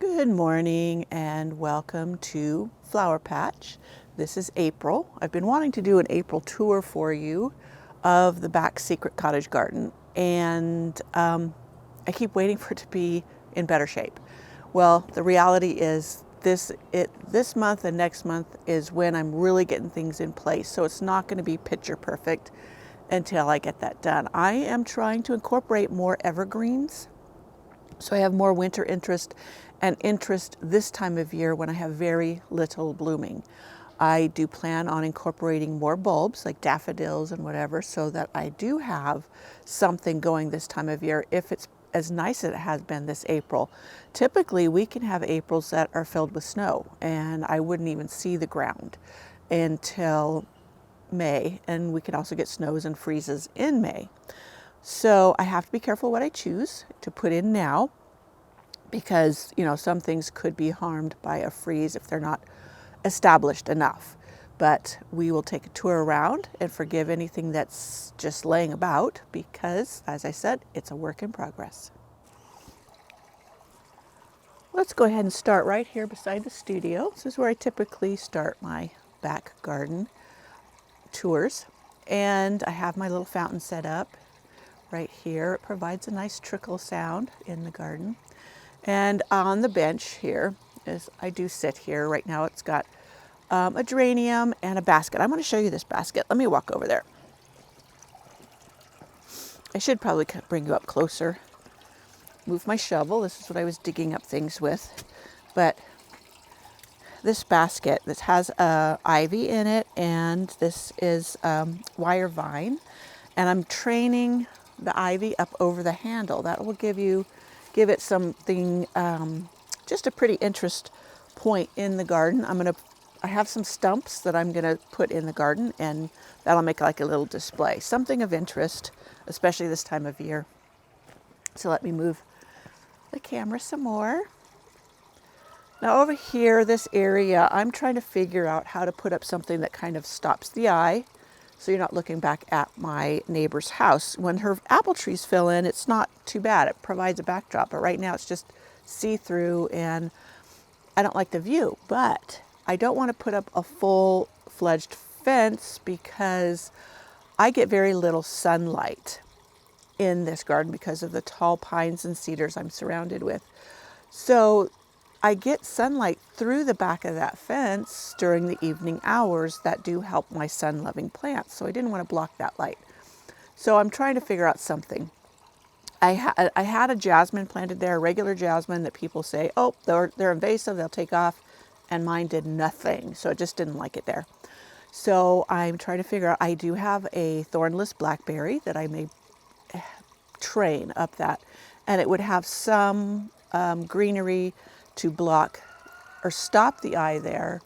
Good morning and welcome to Flower Patch. This is April. I've been wanting to do an April tour for you of the back Secret Cottage Garden, and I keep waiting for it to be in better shape. Well, the reality is this month and next month is when I'm really getting things in place, so it's not going to be picture perfect until I get that done. I am trying to incorporate more evergreens, so I have more winter interest and interest this time of year when I have very little blooming. I do plan on incorporating more bulbs like daffodils and whatever, so that I do have something going this time of year if it's as nice as it has been this April. Typically we can have Aprils that are filled with snow and I wouldn't even see the ground until May, and we can also get snows and freezes in May. So I have to be careful what I choose to put in now, because some things could be harmed by a freeze if they're not established enough. But we will take a tour around and forgive anything that's just laying about, because as I said, it's a work in progress. Let's go ahead and start right here beside the studio. This is where I typically start my back garden tours. And I have my little fountain set up right here. It provides a nice trickle sound in the garden. And on the bench here, as I do sit here right now, it's got a geranium and a basket. I'm going to show you this basket. Let me walk over there. I should probably bring you up closer. Move my shovel. This is what I was digging up things with. But this basket, this has ivy in it, and this is wire vine. And I'm training the ivy up over the handle. That will give it something, just a pretty interest point in the garden. I have some stumps that I'm gonna put in the garden, and that'll make like a little display, something of interest, especially this time of year. So let me move the camera some more. Now over here, this area, I'm trying to figure out how to put up something that kind of stops the eye, so you're not looking back at my neighbor's house. When her apple trees fill in, it's not too bad. It provides a backdrop, but right now it's just see-through and I don't like the view. But I don't want to put up a full-fledged fence because I get very little sunlight in this garden because of the tall pines and cedars I'm surrounded with. So I get sunlight through the back of that fence during the evening hours that do help my sun-loving plants. So I didn't want to block that light. So I'm trying to figure out something. I had a jasmine planted there, a regular jasmine that people say, oh, they're invasive, they'll take off. And mine did nothing. So I just didn't like it there. So I'm trying to figure out, I do have a thornless blackberry that I may train up that. And it would have some greenery to block or stop the eye there,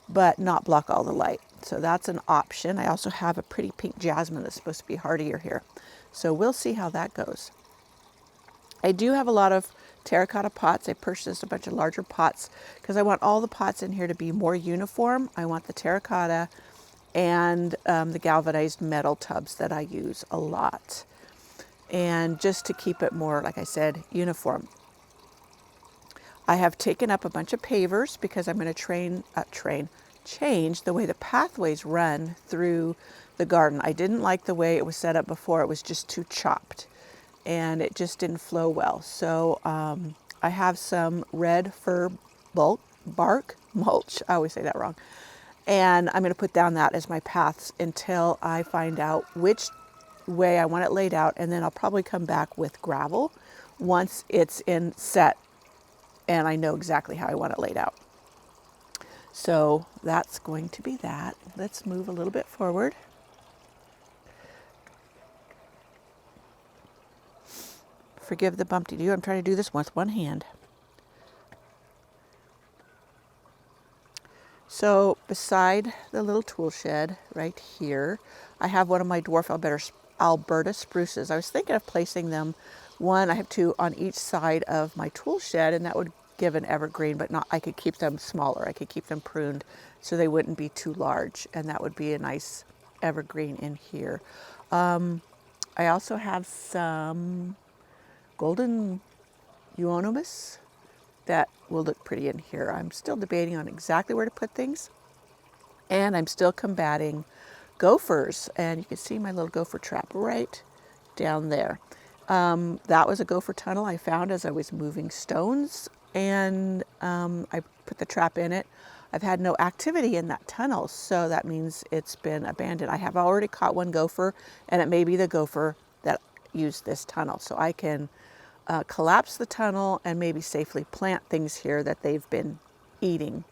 but not block all the light. So that's an option. I also have a pretty pink jasmine that's supposed to be hardier here. So we'll see how that goes. I do have a lot of terracotta pots. I purchased a bunch of larger pots because I want all the pots in here to be more uniform. I want the terracotta and the galvanized metal tubs that I use a lot. And just to keep it more, like I said, uniform. I have taken up a bunch of pavers because I'm going to change the way the pathways run through the garden. I didn't like the way it was set up before. It was just too chopped and it just didn't flow well. So I have some red fir bark mulch. I always say that wrong. And I'm going to put down that as my paths until I find out which way I want it laid out. And then I'll probably come back with gravel once it's in set and I know exactly how I want it laid out. So that's going to be that. Let's move a little bit forward. Forgive the bump-de-doo. I'm trying to do this with one hand. So beside the little tool shed right here, I have one of my dwarf Alberta spruces. I was thinking of placing them I have two on each side of my tool shed, and that would give an evergreen, but I could keep them smaller. I could keep them pruned so they wouldn't be too large, and that would be a nice evergreen in here. I also have some golden euonymus that will look pretty in here. I'm still debating on exactly where to put things, and I'm still combating gophers. And you can see my little gopher trap right down there. That was a gopher tunnel I found as I was moving stones, and I put the trap in it. I've had no activity in that tunnel, so that means it's been abandoned. I have already caught one gopher, and it may be the gopher that used this tunnel. So I can collapse the tunnel and maybe safely plant things here that they've been eating.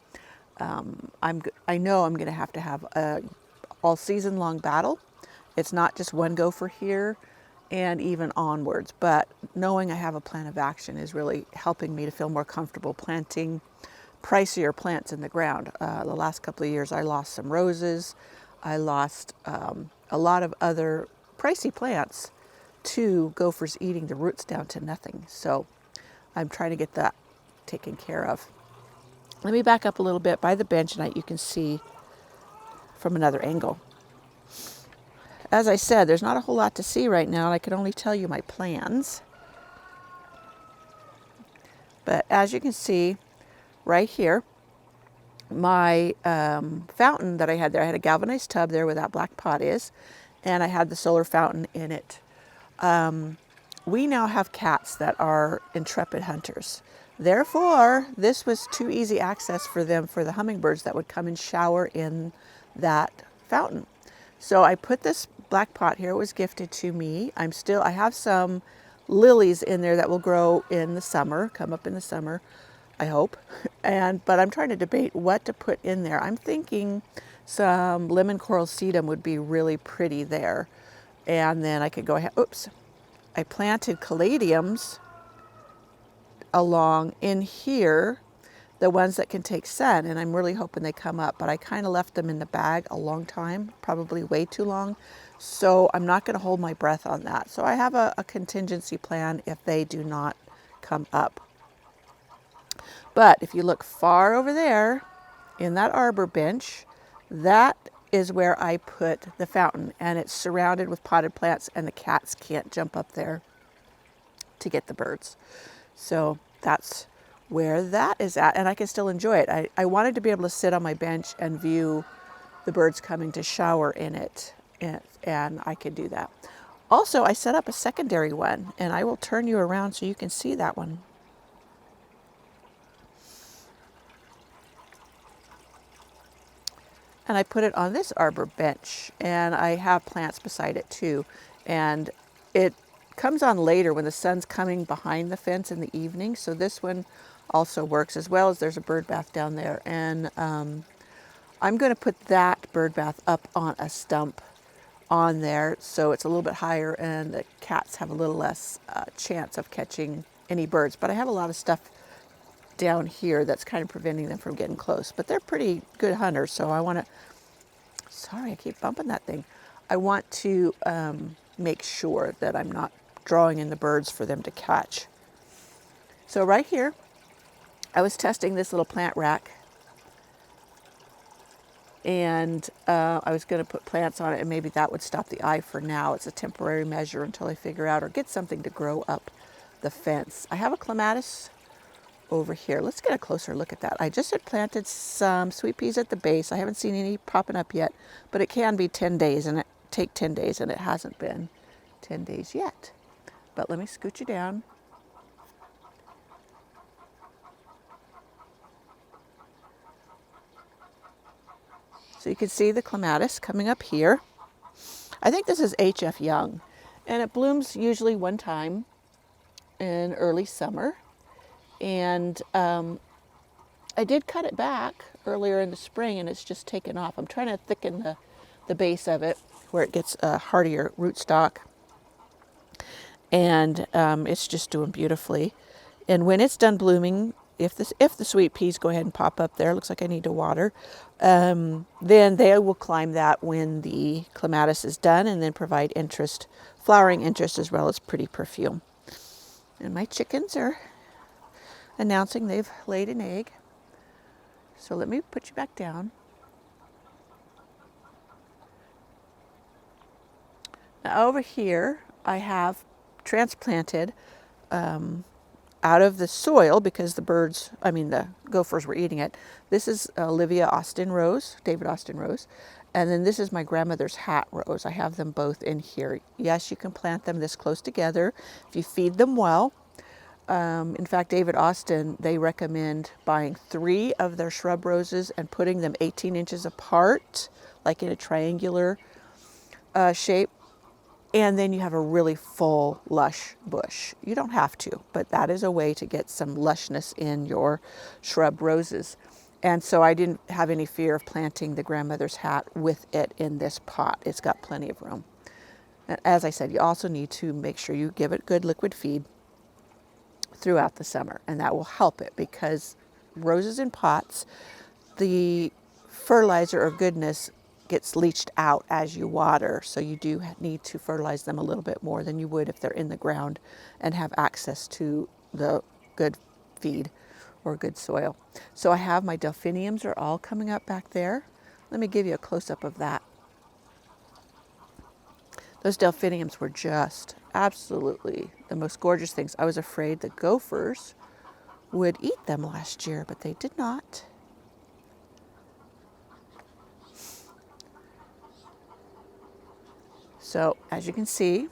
I know I'm going to have a all season long battle. It's not just one gopher here and even onwards, but knowing I have a plan of action is really helping me to feel more comfortable planting pricier plants in the ground. The last couple of years I lost some roses. I lost a lot of other pricey plants to gophers eating the roots down to nothing. So I'm trying to get that taken care of. Let me back up a little bit by the bench and you can see from another angle. As I said, there's not a whole lot to see right now. I can only tell you my plans. But as you can see right here, my fountain that I had there, I had a galvanized tub there where that black pot is, and I had the solar fountain in it. We now have cats that are intrepid hunters. Therefore, this was too easy access for them, for the hummingbirds that would come and shower in that fountain. So I put this black pot here. It was gifted to me. I have some lilies in there that will grow in the summer, come up in the summer, I hope. But I'm trying to debate what to put in there. I'm thinking some lemon coral sedum would be really pretty there. And then I could go ahead, I planted caladiums along in here, the ones that can take sun, and I'm really hoping they come up, but I kind of left them in the bag a long time, probably way too long. So I'm not going to hold my breath on that. So I have a contingency plan if they do not come up. But if you look far over there in that arbor bench, that is where I put the fountain, and it's surrounded with potted plants, and the cats can't jump up there to get the birds. So that's where that is at, and I can still enjoy it. I wanted to be able to sit on my bench and view the birds coming to shower in it, and I could do that. Also, I set up a secondary one, and I will turn you around so you can see that one. And I put it on this arbor bench, and I have plants beside it too. And it comes on later when the sun's coming behind the fence in the evening. So this one also works, as well as there's a bird bath down there. And I'm going to put that bird bath up on a stump on there, so it's a little bit higher and the cats have a little less chance of catching any birds. But I have a lot of stuff down here that's kind of preventing them from getting close. But they're pretty good hunters, so I want to, sorry, I keep bumping that thing. I want to make sure that I'm not drawing in the birds for them to catch. So right here, I was testing this little plant rack, and I was going to put plants on it, and maybe that would stop the eye for now. It's a temporary measure until I figure out or get something to grow up the fence. I have a clematis over here. Let's get a closer look at that. I just had planted some sweet peas at the base. I haven't seen any popping up yet, but it can be 10 days and take 10 days, and it hasn't been 10 days yet. But let me scoot you down. So you can see the clematis coming up here. I think this is HF Young, and it blooms usually one time in early summer. And I did cut it back earlier in the spring, and it's just taken off. I'm trying to thicken the base of it where it gets a hardier rootstock, and it's just doing beautifully. And when it's done blooming, if the sweet peas go ahead and pop up there, looks like I need to water, then they will climb that when the clematis is done, and then provide interest, flowering interest, as well as pretty perfume. And my chickens are announcing they've laid an egg. So let me put you back down. Now over here, I have transplanted a out of the soil because the gophers were eating it. This is Olivia Austin Rose, David Austin Rose. And then this is my grandmother's hat rose. I have them both in here. Yes, you can plant them this close together if you feed them well. In fact, David Austin, they recommend buying 3 of their shrub roses and putting them 18 inches apart, like in a triangular shape. And then you have a really full, lush bush. You don't have to, but that is a way to get some lushness in your shrub roses. And so I didn't have any fear of planting the grandmother's hat with it in this pot. It's got plenty of room. And as I said, you also need to make sure you give it good liquid feed throughout the summer, and that will help it, because roses in pots, the fertilizer or goodness gets leached out as you water, so you do need to fertilize them a little bit more than you would if they're in the ground and have access to the good feed or good soil. So I have my delphiniums are all coming up back there. Let me give you a close-up of that. Those delphiniums were just absolutely the most gorgeous things. I was afraid the gophers would eat them last year, but they did not. So as you can see,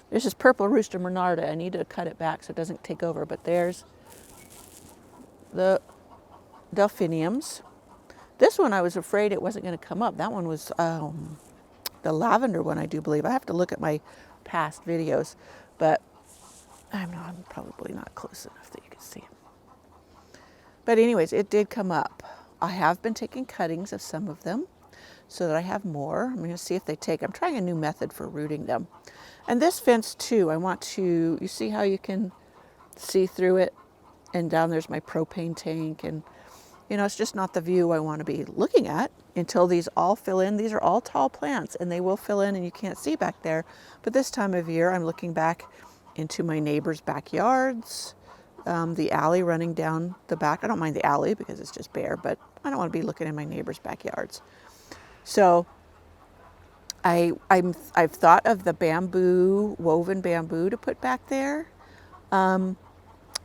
there's this purple rooster monarda. I need to cut it back so it doesn't take over, but there's the delphiniums. This one I was afraid it wasn't going to come up. That one was the lavender one, I do believe. I have to look at my past videos, but I'm probably not close enough that you can see it. But anyways, it did come up. I have been taking cuttings of some of them so that I have more. I'm going to see if they take. I'm trying a new method for rooting them. And this fence too, I want to, you see how you can see through it? And down there's my propane tank, and it's just not the view I want to be looking at until these all fill in. These are all tall plants, and they will fill in, and you can't see back there. But this time of year, I'm looking back into my neighbors' backyards, the alley running down the back. I don't mind the alley because it's just bare, but I don't want to be looking in my neighbors' backyards. So I've thought of the bamboo, woven bamboo to put back there, and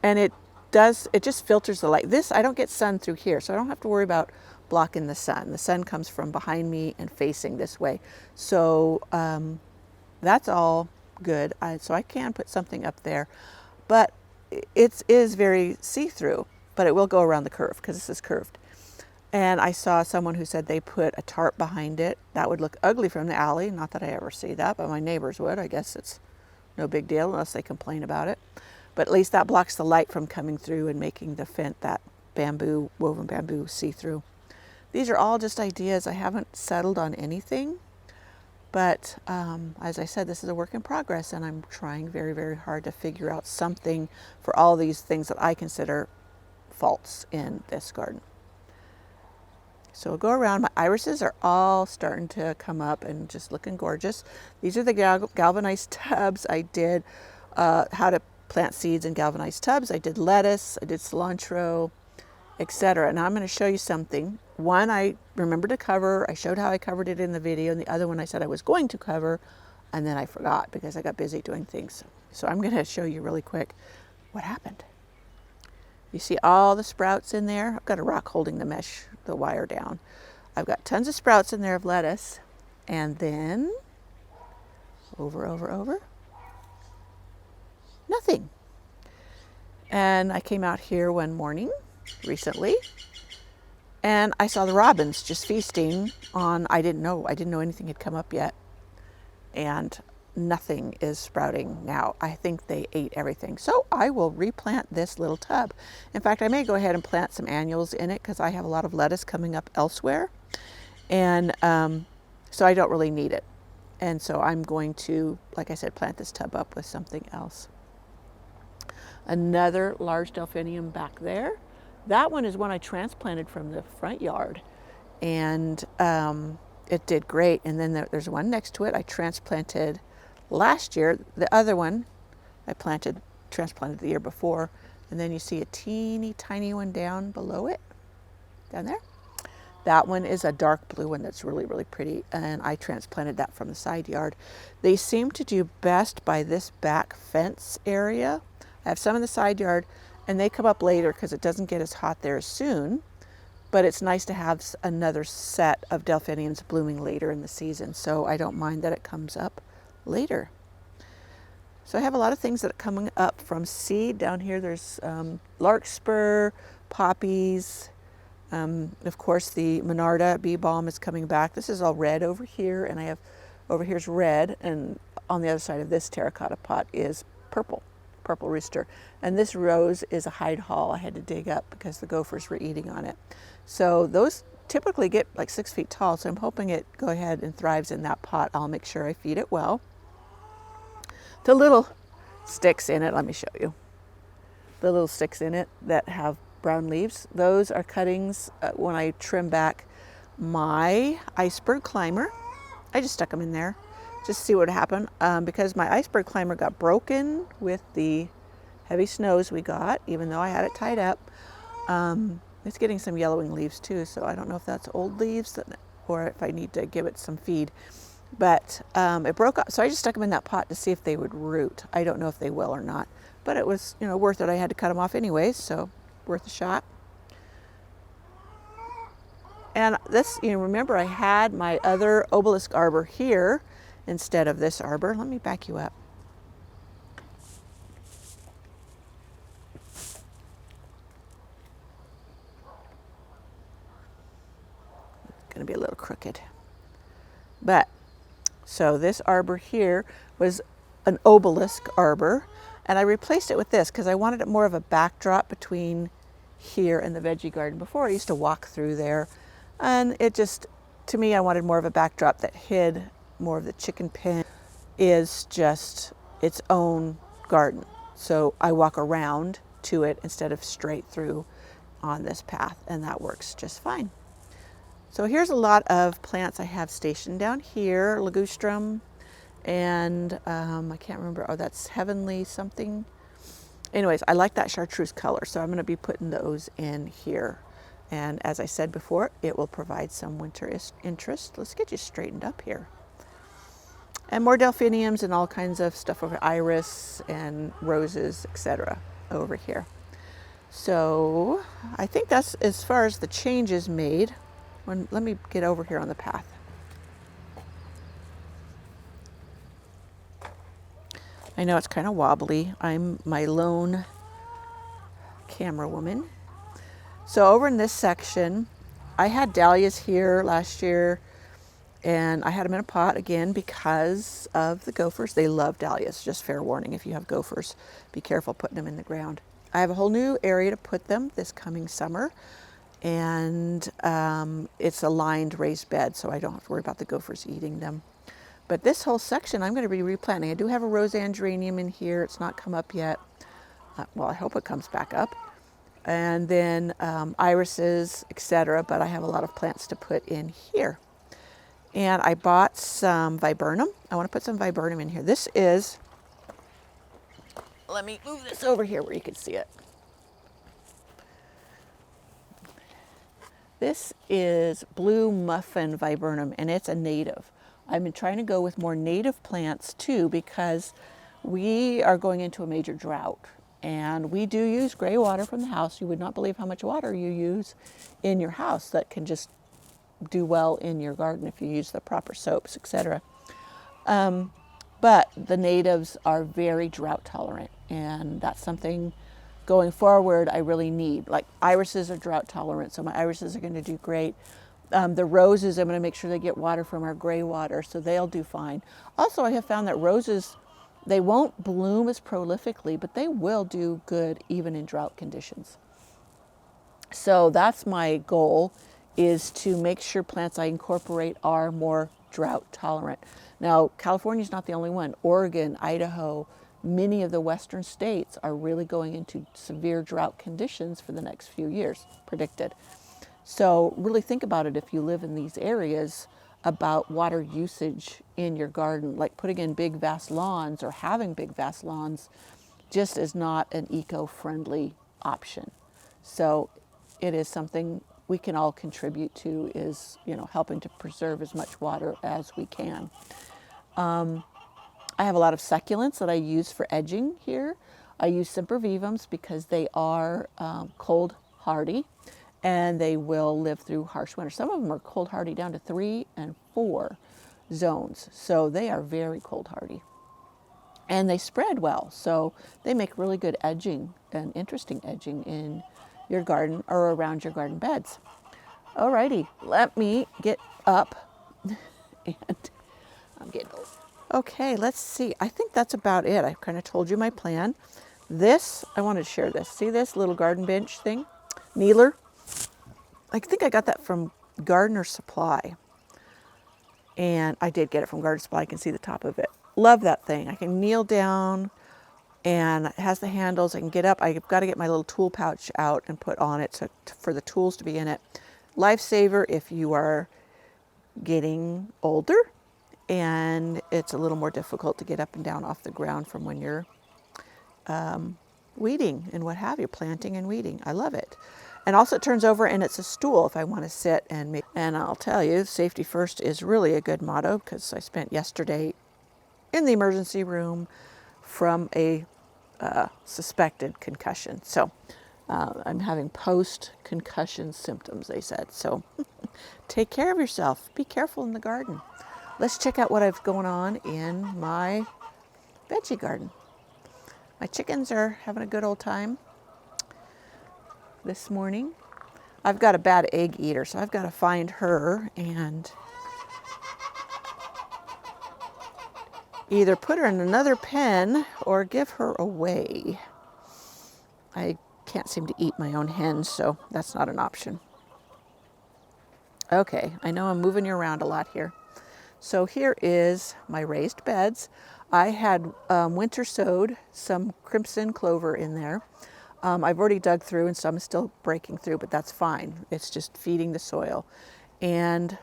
it just filters the light. This, I don't get sun through here, so I don't have to worry about blocking the sun. The sun comes from behind me and facing this way. So that's all good. So I can put something up there, but it is very see-through, but it will go around the curve because this is curved. And I saw someone who said they put a tarp behind it. That would look ugly from the alley. Not that I ever see that, but my neighbors would. I guess it's no big deal unless they complain about it. But at least that blocks the light from coming through and making the fence, that bamboo, woven bamboo, see-through. These are all just ideas. I haven't settled on anything. But as I said, this is a work in progress, and I'm trying very, very hard to figure out something for all these things that I consider faults in this garden. So we'll go around. My irises are all starting to come up and just looking gorgeous. These are the galvanized tubs. I did how to plant seeds in galvanized tubs. I did lettuce, I did cilantro, etc. Now I'm going to show you something. One I remembered to cover. I showed how I covered it in the video, and the other one I said I was going to cover, and then I forgot because I got busy doing things. So I'm going to show you really quick what happened. You see all the sprouts in there? I've got a rock holding the wire down. I've got tons of sprouts in there of lettuce, and then over, nothing. And I came out here one morning recently, and I saw the robins just feasting on, I didn't know anything had come up yet, and nothing is sprouting now. I think they ate everything. So I will replant this little tub. In fact, I may go ahead and plant some annuals in it because I have a lot of lettuce coming up elsewhere, and so I don't really need it. And so I'm going to, like I said, plant this tub up with something else. Another large delphinium back there. That one is one I transplanted from the front yard, and it did great. And then there's one next to it I transplanted last year. The other one I transplanted the year before, and then you see a teeny tiny one down below it, down there. That one is a dark blue one that's really, really pretty, and I transplanted that from the side yard. They seem to do best by this back fence area. I have some in the side yard, and they come up later because it doesn't get as hot there as soon. But it's nice to have another set of delphiniums blooming later in the season, so I don't mind that it comes up later. So I have a lot of things that are coming up from seed. Down here there's larkspur, poppies, of course the Monarda bee balm is coming back. This is all red over here, and I have over here's red, and on the other side of this terracotta pot is purple rooster. And this rose is a hide haul I had to dig up because the gophers were eating on it. So those typically get like 6 feet tall, so I'm hoping it go ahead and thrives in that pot. I'll make sure I feed it well. The little sticks in it, let me show you. The little sticks in it that have brown leaves, those are cuttings when I trim back my iceberg climber. I just stuck them in there just to see what would happen because my iceberg climber got broken with the heavy snows we got, even though I had it tied up. It's getting some yellowing leaves too, so I don't know if that's old leaves or if I need to give it some feed. But it broke up, so I just stuck them in that pot to see if they would root. I don't know if they will or not, but it was, you know, worth it. I had to cut them off anyways, so worth a shot. And this, you know, remember I had my other obelisk arbor here instead of this arbor. Let me back you up. It's gonna be a little crooked, but so this arbor here was an obelisk arbor, and I replaced it with this because I wanted it more of a backdrop between here and the veggie garden. Before I used to walk through there, and it just, to me, I wanted more of a backdrop that hid more of the chicken pen. Is just its own garden. So I walk around to it instead of straight through on this path, and that works just fine. So here's a lot of plants I have stationed down here, ligustrum, and I can't remember, oh, that's heavenly something. Anyways, I like that chartreuse color, so I'm going to be putting those in here. And as I said before, it will provide some winter interest. Let's get you straightened up here. And more delphiniums and all kinds of stuff over, iris and roses, etc. over here. So I think that's as far as the changes made. Let me get over here on the path. I know it's kind of wobbly. I'm my lone camera woman. So over in this section, I had dahlias here last year, and I had them in a pot again because of the gophers. They love dahlias, just fair warning. If you have gophers, be careful putting them in the ground. I have a whole new area to put them this coming summer, and it's a lined raised bed, so I don't have to worry about the gophers eating them. But this whole section I'm going to be replanting. I do have a roseanne geranium in here. It's not come up yet. Well, I hope it comes back up. And then irises, etc. But I have a lot of plants to put in here. And I bought some viburnum. I want to put some viburnum in here. This is, let me move this over here where you can see it. This is blue muffin viburnum, and it's a native. I've been trying to go with more native plants too because we are going into a major drought. And we do use gray water from the house. You would not believe how much water you use in your house that can just do well in your garden if you use the proper soaps, etc. But the natives are very drought tolerant, and that's something going forward I really need. Like irises are drought tolerant, so my irises are going to do great. The roses, I'm going to make sure they get water from our gray water, so they'll do fine. Also, I have found that roses, they won't bloom as prolifically, but they will do good even in drought conditions. So that's my goal, is to make sure plants I incorporate are more drought tolerant. Now, California is not the only one. Oregon, Idaho, many of the western states are really going into severe drought conditions for the next few years, predicted. So really think about it if you live in these areas about water usage in your garden, like putting in big vast lawns or having big vast lawns just is not an eco-friendly option. So it is something we can all contribute to, is, you know, helping to preserve as much water as we can. I have a lot of succulents that I use for edging here. I use sempervivums because they are cold hardy and they will live through harsh winter. Some of them are cold hardy down to 3 and 4 zones. So they are very cold hardy. And they spread well. So they make really good edging and interesting edging in your garden or around your garden beds. Alrighty, let me get up and I'm getting old. Okay, let's see. I think that's about it. I kind of told you my plan. This, I wanted to share this. See this little garden bench thing? Kneeler. I think I got that from Gardener Supply. And I did get it from Gardener Supply. I can see the top of it. Love that thing. I can kneel down and it has the handles. I can get up. I've got to get my little tool pouch out and put on it for the tools to be in it. Lifesaver if you are getting older and it's a little more difficult to get up and down off the ground from when you're weeding and what have you, planting and weeding. I love it. And also it turns over and it's a stool if I want to sit and make. And I'll tell you, safety first is really a good motto because I spent yesterday in the emergency room from a suspected concussion. So I'm having post-concussion symptoms, they said. So take care of yourself. Be careful in the garden. Let's check out what I've going on in my veggie garden. My chickens are having a good old time this morning. I've got a bad egg eater, so I've got to find her and either put her in another pen or give her away. I can't seem to eat my own hens, so that's not an option. Okay, I know I'm moving you around a lot here. So here is my raised beds. I had winter sowed some crimson clover in there. I've already dug through and some is still breaking through, but that's fine. It's just feeding the soil. And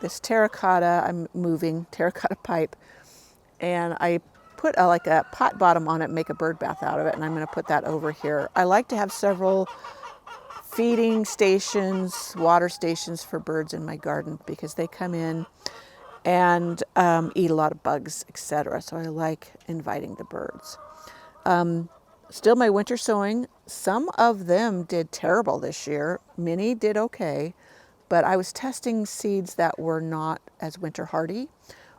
this terracotta, I'm moving, terracotta pipe, and I put like a pot bottom on it and make a bird bath out of it, and I'm going to put that over here. I like to have several feeding stations, water stations for birds in my garden because they come in and eat a lot of bugs, etc. So I like inviting the birds. Still my winter sowing, some of them did terrible this year. Many did okay, but I was testing seeds that were not as winter hardy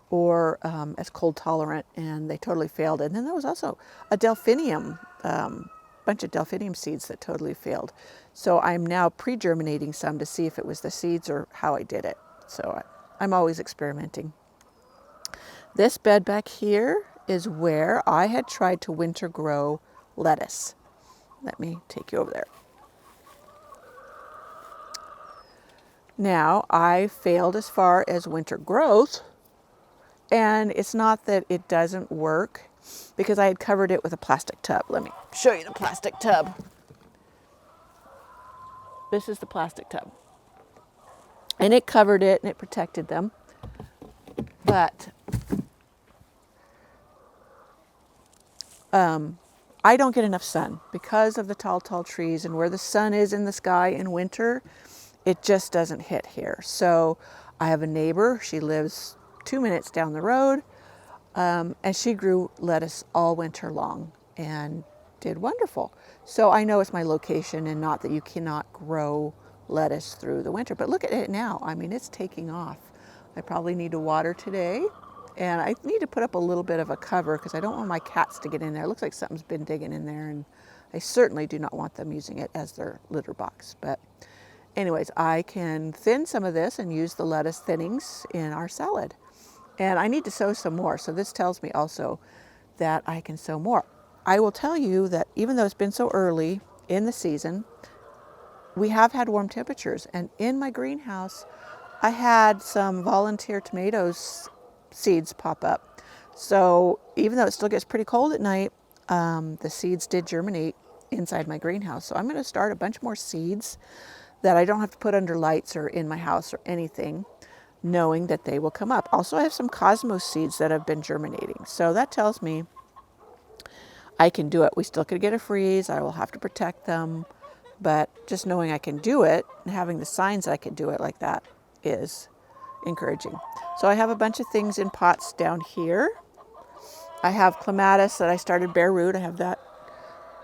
or as cold tolerant, and they totally failed. And then there was also a delphinium, bunch of delphinium seeds that totally failed. So I'm now pre-germinating some to see if it was the seeds or how I did it. So I'm always experimenting. This bed back here is where I had tried to winter grow lettuce. Let me take you over there. Now, I failed as far as winter growth, and it's not that it doesn't work because I had covered it with a plastic tub. Let me show you the plastic tub. This is the plastic tub. And it covered it and it protected them. But I don't get enough sun because of the tall trees, and where the sun is in the sky in winter, it just doesn't hit here. So I have a neighbor, she lives 2 minutes down the road, and she grew lettuce all winter long and did wonderful. So I know it's my location and not that you cannot grow lettuce through the winter, but look at it now. I mean, it's taking off. I probably need to water today, and I need to put up a little bit of a cover because I don't want my cats to get in there. It looks like something's been digging in there, and I certainly do not want them using it as their litter box. But anyways, I can thin some of this and use the lettuce thinnings in our salad. And I need to sow some more, so this tells me also that I can sow more. I will tell you that even though it's been so early in the season, we have had warm temperatures, and in my greenhouse, I had some volunteer tomatoes seeds pop up. So even though it still gets pretty cold at night, the seeds did germinate inside my greenhouse. So I'm going to start a bunch more seeds that I don't have to put under lights or in my house or anything, knowing that they will come up. Also, I have some cosmos seeds that have been germinating. So that tells me I can do it. We still could get a freeze. I will have to protect them. But just knowing I can do it and having the signs I can do it like that is encouraging. So I have a bunch of things in pots down here. I have clematis that I started bare root. I have that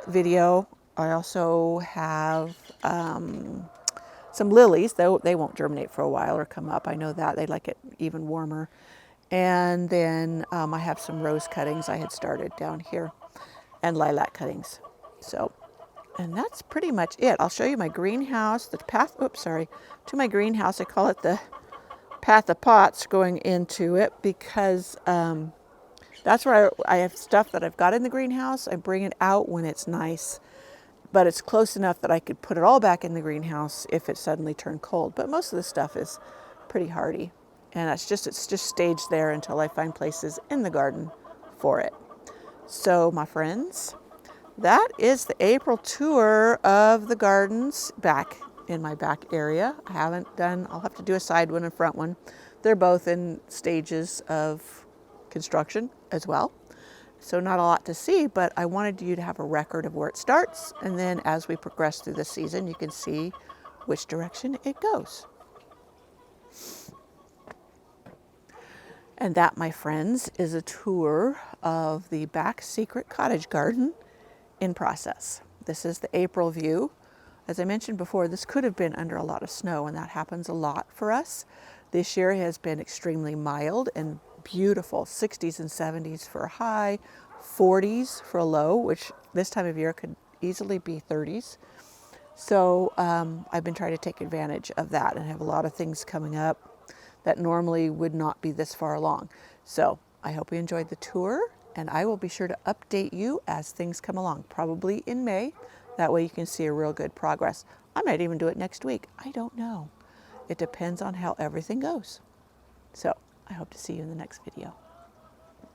video, I also have some lilies, though they won't germinate for a while or come up. I know that. They like it even warmer. And then I have some rose cuttings I had started down here and lilac cuttings. So, and that's pretty much it. I'll show you my greenhouse, the path, oops, sorry, to my greenhouse. I call it the path of pots going into it because that's where I have stuff that I've got in the greenhouse. I bring it out when it's nice, but it's close enough that I could put it all back in the greenhouse if it suddenly turned cold. But most of the stuff is pretty hardy. And it's just staged there until I find places in the garden for it. So my friends, that is the April tour of the gardens back in my back area. I'll have to do a side one and front one. They're both in stages of construction as well. So not a lot to see, but I wanted you to have a record of where it starts. And then as we progress through the season, you can see which direction it goes. And that, my friends, is a tour of the back Secret Cottage Garden in process. This is the April view. As I mentioned before, this could have been under a lot of snow, and that happens a lot for us. This year has been extremely mild and beautiful, 60s and 70s for a high, 40s for a low, which this time of year could easily be 30s. So I've been trying to take advantage of that and have a lot of things coming up that normally would not be this far along. So I hope you enjoyed the tour, and I will be sure to update you as things come along, probably in May. That way you can see a real good progress. I might even do it next week. I don't know. It depends on how everything goes. So I hope to see you in the next video.